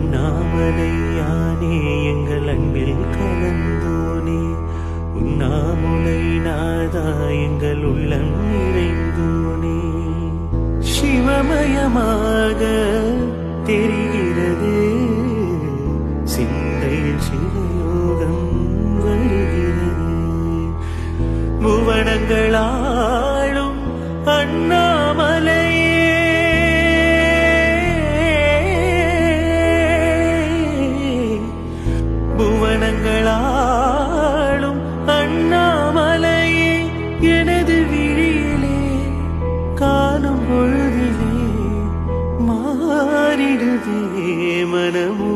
அண்ணாமலையானே எங்கள் அன்பில் கலந்தோனே, உண்ணாமுலை நாதா எங்கள் உள்ளம் நிறைந்தோனே. சிவமயமாக தெரிகிறது சிந்தையில் சிவயோகம் வருகிறது. புவனங்களாளும் அண்ணாமலையே, புவனங்களாளும் அண்ணாமலையே, எனது விழியிலே காணும் பொழுதிலே மாறிடுதே மனமோ